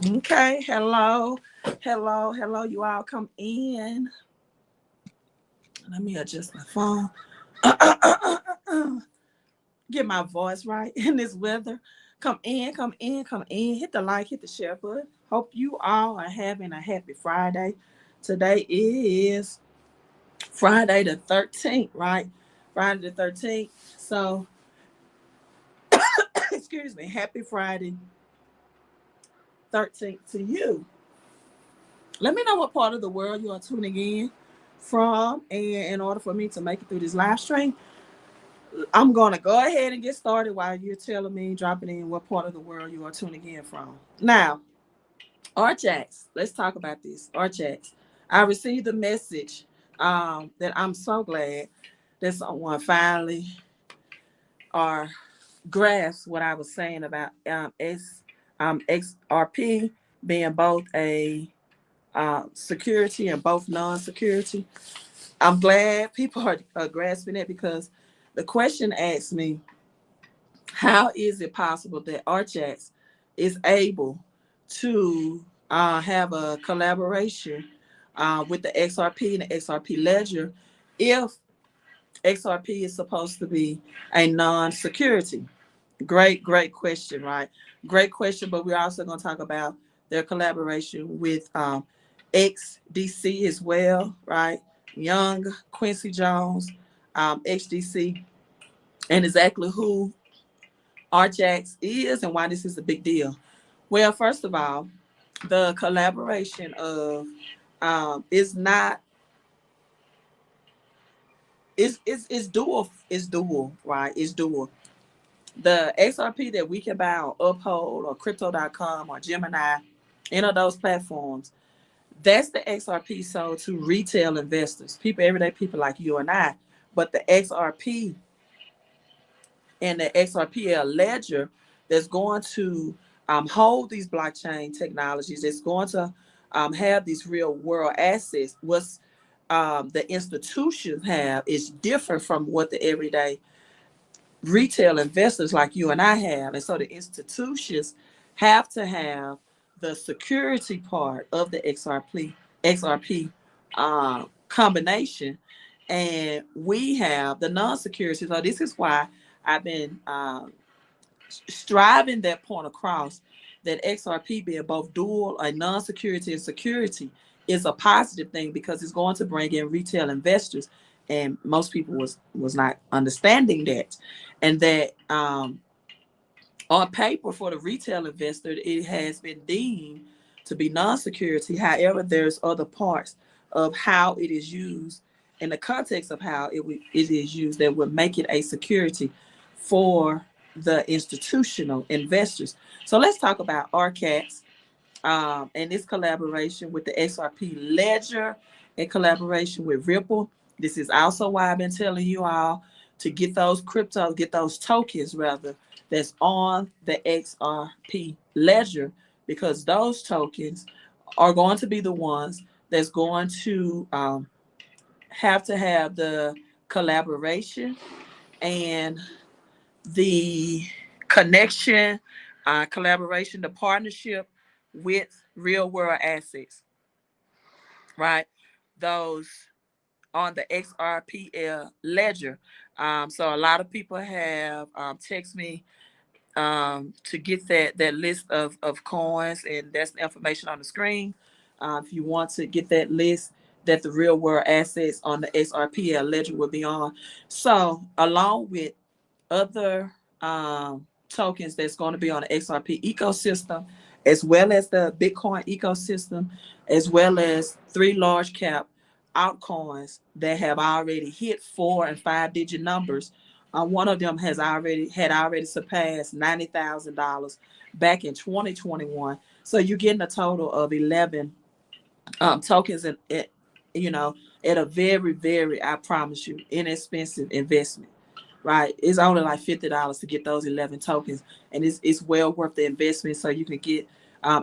Okay, hello, hello. You all come in. Let me adjust my phone. Get my voice right in this weather. Come in, come in, come in. Hit the like, hit the share button. Hope you all are having a happy Friday. Today is Friday the 13th, right? Friday the 13th. So, excuse me, happy Friday 13th to you. Let me know what part of the world you are tuning in from. And in order for me to make it through this live stream, I'm going to go ahead and get started while you're telling me, dropping in what part of the world you are tuning in from. Now, Archax, let's talk about this. Archax, I received a message that I'm so glad that someone finally or grasped what I was saying about XRP being both a security and both non-security. I'm glad people are grasping it because the question asked me, how is it possible that Archax is able to have a collaboration with the XRP and the XRP ledger if XRP is supposed to be a non-security? Great question, right? Great question, but we're also going to talk about their collaboration with XDC as well, right? Young Quincy Jones, XDC, and exactly who Archax is and why this is a big deal. Well, first of all, the collaboration of is not it's dual. It's dual, right? It's dual. The XRP that we can buy on Uphold or Crypto.com or Gemini, any of those platforms, that's the XRP sold to retail investors, people, everyday people like you and I. But the XRP and the XRPL ledger that's going to hold these blockchain technologies, it's going to have these real world assets. What's the institutions have is different from what the everyday retail investors like you and I have. And so the institutions have to have the security part of the XRP combination. And we have the non-security. So this is why I've been striving that point across, that XRP being both dual, a non-security and security, is a positive thing because it's going to bring in retail investors, and most people was not understanding that, and that on paper for the retail investor it has been deemed to be non-security. However, there's other parts of how it is used in the context of how it is used that would make it a security for the institutional investors. So let's talk about Archax and this collaboration with the XRP ledger in collaboration with Ripple. This is also why I've been telling you all to get those get those tokens rather, that's on the XRP ledger, because those tokens are going to be the ones that's going to have the collaboration and the connection, collaboration, the partnership with real world assets, right? Those on the XRPL ledger. So a lot of people have text me to get that list of coins, and that's the information on the screen. If you want to get that list that the real world assets on the XRPL ledger will be on. So along with other tokens that's going to be on the XRP ecosystem, as well as the Bitcoin ecosystem, as well as 3 large cap altcoins that have already hit 4 and 5 digit numbers. One of them had already surpassed $90,000 back in 2021. So you're getting a total of 11 tokens, and at a very, very, I promise you, inexpensive investment. Right, it's only like $50 to get those 11 tokens, and it's well worth the investment. So you can get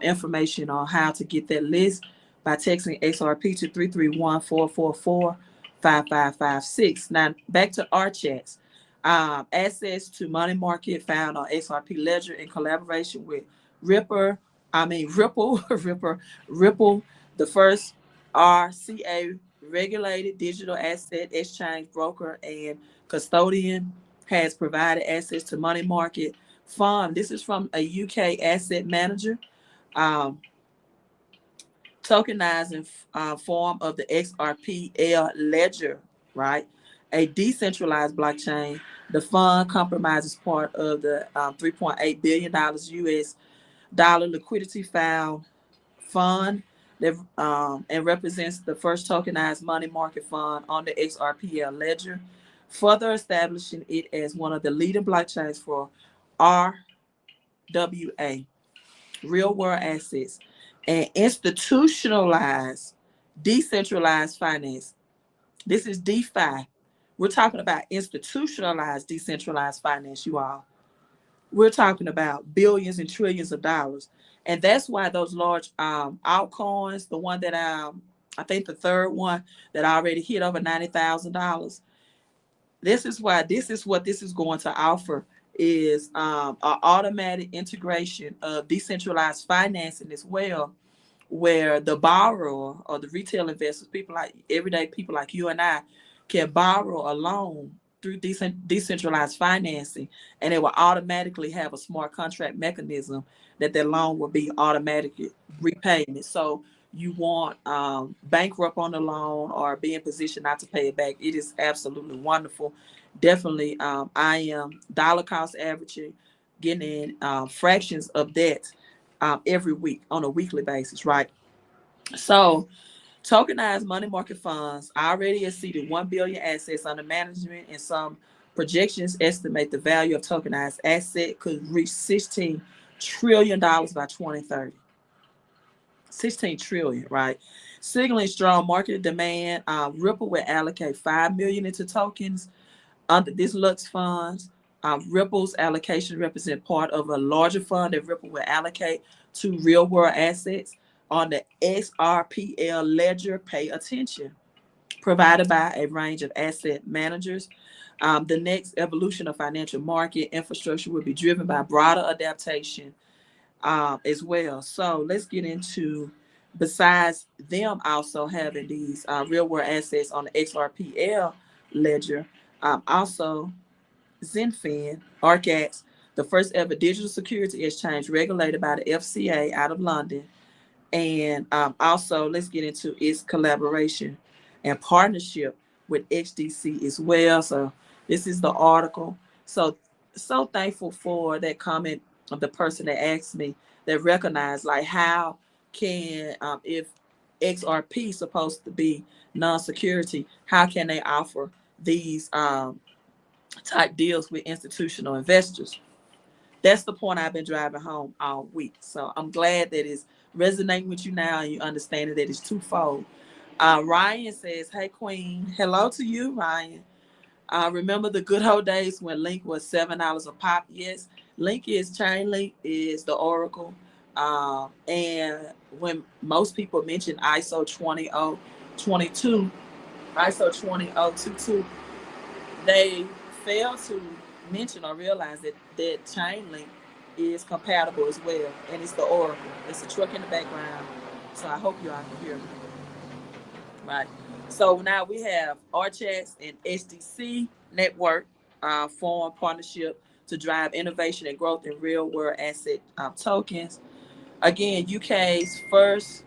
information on how to get that list by texting XRP to 331-444-5556. Now back to Archax. Access to money market found on XRP ledger in collaboration with Ripple, Ripple, the first RCA regulated digital asset exchange broker and custodian, has provided access to money market fund. This is from a UK asset manager. Um, Tokenizing form of the Xrpl ledger, right? A decentralized blockchain. The fund compromises part of the $3.8 billion US dollar liquidity found fund that and represents the first tokenized money market fund on the Xrpl ledger, further establishing it as one of the leading blockchains for RWA, real world assets, and institutionalized decentralized finance. This is DeFi. We're talking about institutionalized decentralized finance, you all. We're talking about billions and trillions of dollars. And that's why those large altcoins, the one that I think the third one that already hit over $90,000, this is why this is what this is going to offer is an automatic integration of decentralized financing as well, where the borrower or the retail investors, people like everyday people like you and I, can borrow a loan through decentralized financing, and it will automatically have a smart contract mechanism that their loan will be automatically repaying. So you want bankrupt on the loan or be in position not to pay it back. It is absolutely wonderful. Definitely, I am dollar cost averaging, getting in fractions of that every week on a weekly basis, right? So, tokenized money market funds already exceeded 1 billion assets under management, and some projections estimate the value of tokenized asset could reach $16 trillion by 2030. 16 trillion, right? Signaling strong market demand, Ripple will allocate 5 million into tokens under this Lux funds. Ripple's allocation represent part of a larger fund that Ripple will allocate to real world assets on the Xrpl ledger. Pay attention. Provided by a range of asset managers. The next evolution of financial market infrastructure will be driven by broader adaptation as well. So let's get into, besides them also having these real world assets on the Xrpl ledger, also Zenfin, Archax, the first ever digital security exchange regulated by the FCA out of London. And also, let's get into its collaboration and partnership with XDC as well. So this is the article. So thankful for that comment of the person that asked me, that recognized like how can if XRP supposed to be non-security, how can they offer these type deals with institutional investors? That's the point I've been driving home all week. So I'm glad that it's resonating with you now and you understand that it's twofold. Ryan says, "Hey Queen, hello to you, Ryan. Remember the good old days when Link was $7 a pop?" Yes, Link is Chainlink is the Oracle. And when most people mention ISO 20022, ISO 20022, they fail to mention or realize that Chainlink is compatible as well, and it's the Oracle. It's a truck in the background, so I hope you all can hear me. Right. So now we have Archax and SDC network form partnership to drive innovation and growth in real world asset tokens. Again, UK's first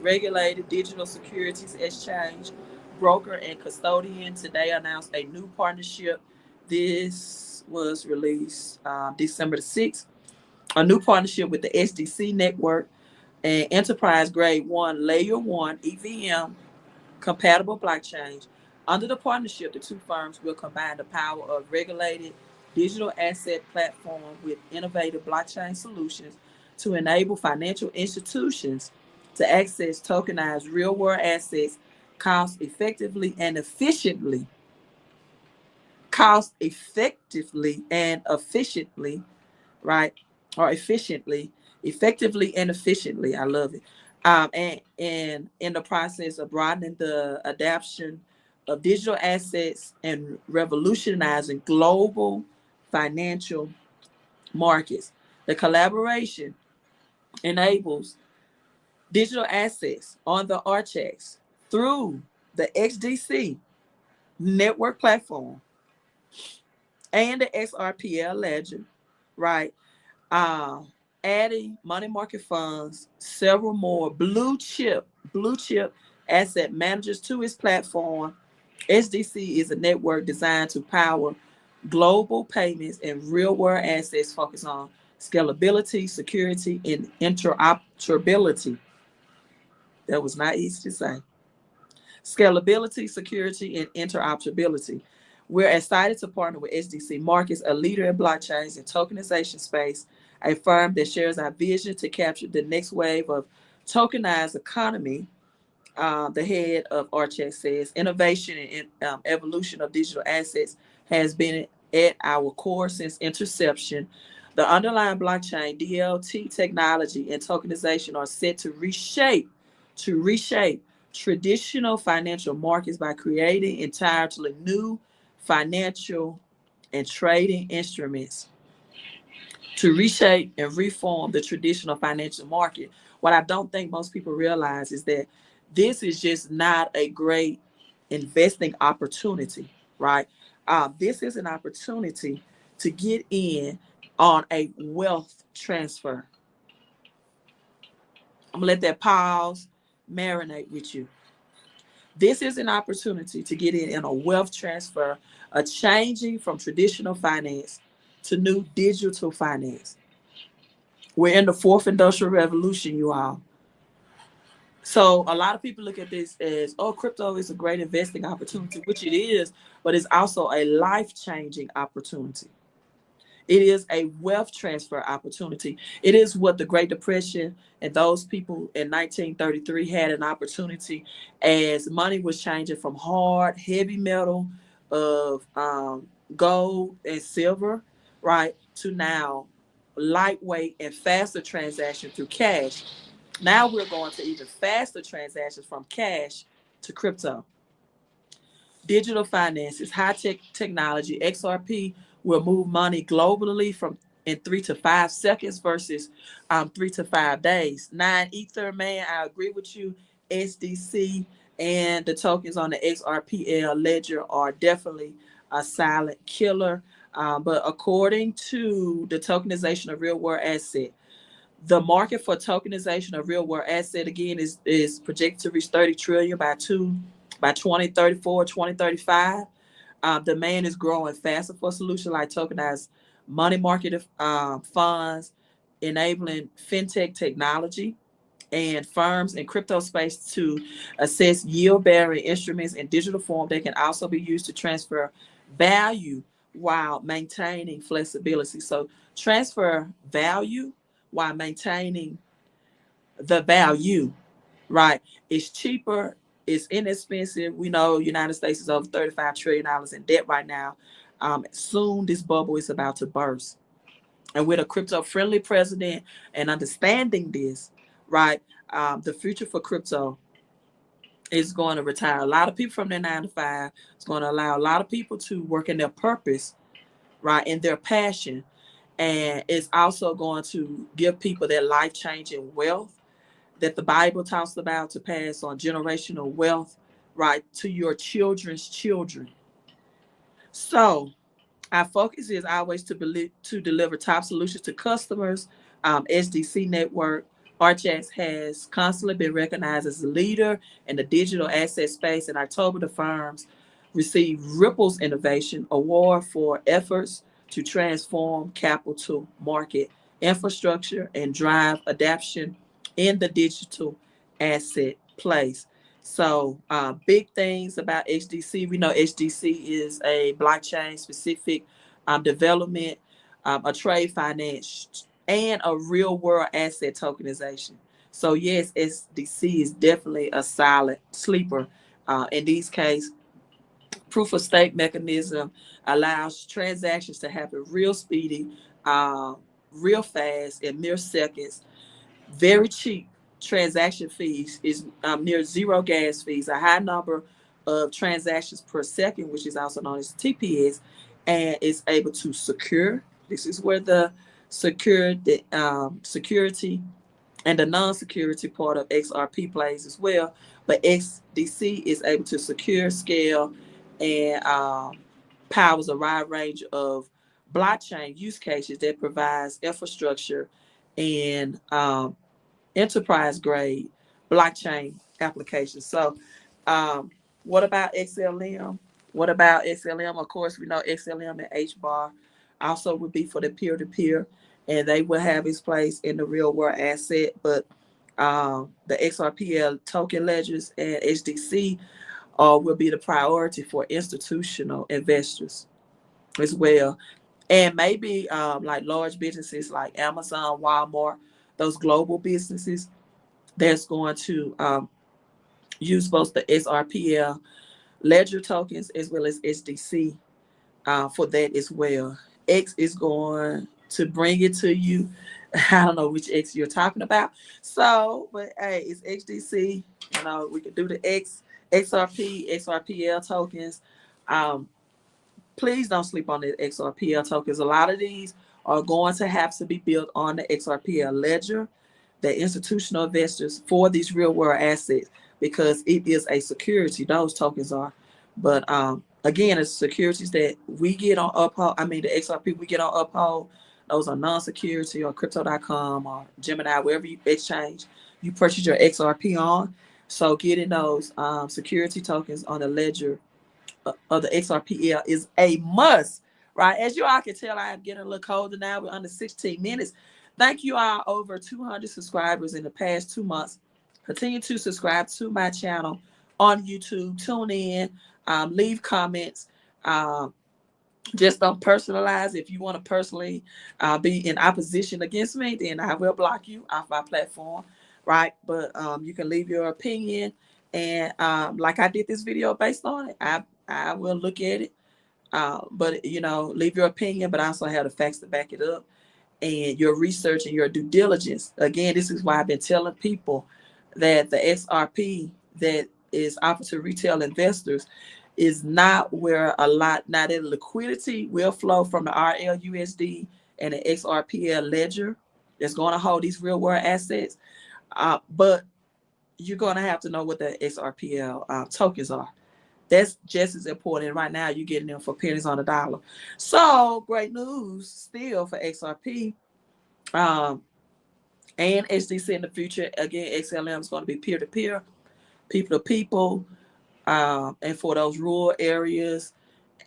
regulated digital securities exchange, broker, and custodian today announced a new partnership. This was released December the 6th. A new partnership with the SDC network and enterprise grade 1, layer 1 EVM compatible blockchains. Under the partnership, the two firms will combine the power of regulated digital asset platform with innovative blockchain solutions to enable financial institutions to access tokenized real-world assets cost effectively and efficiently. Cost effectively and efficiently, right? Or efficiently, effectively and efficiently. I love it. And in the process of broadening the adoption of digital assets and revolutionizing global financial markets. The collaboration enables digital assets on the Archax through the XDC network platform and the Xrpl ledger, right? Uh, Adding money market funds, several more blue chip asset managers to its platform. SDC is a network designed to power global payments and real world assets focused on scalability, security, and interoperability. That was not easy to say. Scalability, security, and interoperability. We're excited to partner with SDC Markets, a leader in blockchains and tokenization space, a firm that shares our vision to capture the next wave of tokenized economy. The head of Archax says, innovation and evolution of digital assets has been at our core since interception. The underlying blockchain, DLT technology, and tokenization are set to reshape traditional financial markets by creating entirely new financial and trading instruments to reshape and reform the traditional financial market. What I don't think most people realize is that this is just not a great investing opportunity, right? This is an opportunity to get in on a wealth transfer. I'm gonna let that pause marinate with you. This is an opportunity to get in a wealth transfer, a changing from traditional finance to new digital finance. We're in the fourth industrial revolution, you all. So a lot of people look at this as, oh, crypto is a great investing opportunity, which it is, but it's also a life-changing opportunity. It is a wealth transfer opportunity. It is what the Great Depression and those people in 1933 had an opportunity as money was changing from hard, heavy metal of gold and silver, right, to now lightweight and faster transaction through cash. Now we're going to even faster transactions from cash to crypto. Digital finances, high-tech technology. XRP will move money globally from in 3 to 5 seconds versus 3 to 5 days. 9 Ether, man, I agree with you. SDC and the tokens on the Xrpl ledger are definitely a silent killer. But according to the tokenization of real world asset, the market for tokenization of real world asset again is projected to reach 30 trillion by 2034, 2035. Demand is growing faster for solutions like tokenized money market funds, enabling fintech technology and firms in crypto space to assess yield bearing instruments in digital form. They can also be used to transfer value while maintaining flexibility. So transfer value while maintaining the value, right? It's cheaper, it's inexpensive. We know United States is over $35 trillion in debt right now. Soon this bubble is about to burst. And with a crypto-friendly president and understanding this, right, the future for crypto is going to retire a lot of people from their 9 to 5. It's going to allow a lot of people to work in their purpose, right, in their passion. And it's also going to give people that life-changing wealth that the Bible talks about to pass on generational wealth, right, to your children's children. So our focus is always to deliver top solutions to customers. SDC Network, Archax has constantly been recognized as a leader in the digital asset space. In October, the firms received Ripple's Innovation Award for efforts to transform capital market infrastructure and drive adoption in the digital asset place. So big things about HDC. We know HDC is a blockchain specific development, a trade finance, and a real world asset tokenization. So yes, SDC is definitely a solid sleeper. In these cases, proof of stake mechanism allows transactions to happen real speedy, real fast in mere seconds, very cheap transaction fees is near zero gas fees, a high number of transactions per second, which is also known as TPS, and is able to secure. This is where the security and the non-security part of XRP plays as well. But XDC is able to secure, scale, and powers a wide range of blockchain use cases that provides infrastructure and enterprise grade blockchain applications. So, what about XLM? What about XLM? Of course, we know XLM and Hbar also would be for the peer to peer, and they will have its place in the real world asset. But the XRPL token ledgers and HDC will be the priority for institutional investors as well. And maybe like large businesses like Amazon, Walmart, those global businesses, that's going to use both the XRPL ledger tokens as well as SDC for that as well. X is going to bring it to you. I don't know which X you're talking about. So, but hey, it's XDC. You know, we can do the XRP, XRPL tokens. Um, please don't sleep on the XRPL tokens. A lot of these are going to have to be built on the XRPL ledger, the institutional investors for these real world assets, because it is a security. Those tokens are. But again, it's securities that we get on Uphold. I mean, the XRP we get on Uphold, those are non-security or crypto.com or Gemini, wherever you exchange, you purchase your XRP on. So getting those security tokens on the ledger of the XRPL is a must, right? As you all can tell, I am getting a little colder now. We're under 16 minutes. Thank you all, over 200 subscribers in the past 2 months. Continue to subscribe to my channel on YouTube. Tune in, leave comments. Just don't personalize. If you want to personally be in opposition against me, then I will block you off my platform, right? But you can leave your opinion, and like I did this video based on it, I will look at it. But you know, leave your opinion, but I also have the facts to back it up, and your research and your due diligence. Again, this is why I've been telling people that the XRP that is offered to retail investors is not where a lot, now that liquidity will flow from the RLUSD and the XRPL ledger that's going to hold these real world assets. But you're going to have to know what the XRPL tokens are. That's just as important. Right now, you're getting them for pennies on the dollar. So great news still for XRP and HDC in the future. Again, XLM is going to be peer-to-peer, people-to-people, and for those rural areas,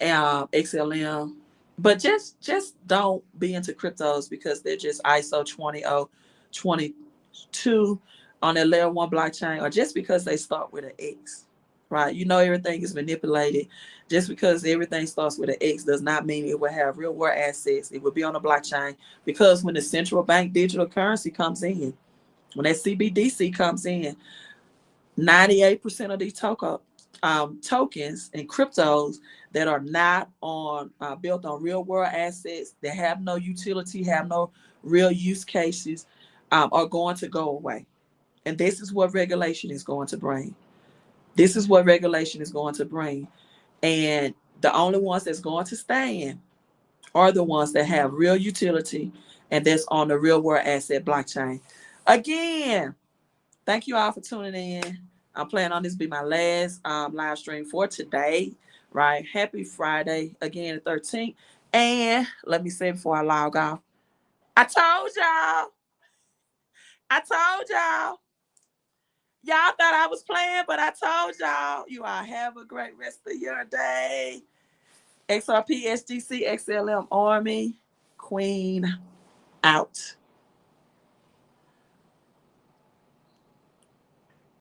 XLM. But just don't be into cryptos because they're just ISO 20022 on their layer one blockchain, or just because they start with an X. Right, you know, everything is manipulated. Just because everything starts with an X does not mean it will have real world assets. It will be on a blockchain, because when the central bank digital currency comes in, when that CBDC comes in, 98% of these tokens and cryptos that are not on built on real world assets, that have no utility, have no real use cases, are going to go away. And this is what regulation is going to bring. This is what regulation is going to bring. And the only ones that's going to stand are the ones that have real utility and that's on the real world asset blockchain. Again, thank you all for tuning in. I'm planning on this be my last live stream for today, right? Happy Friday, again, the 13th. And let me say before I log off, I told y'all. Y'all thought I was playing, but I told y'all. You all have a great rest of your day. XRP, SGC, XLM Army, Queen out.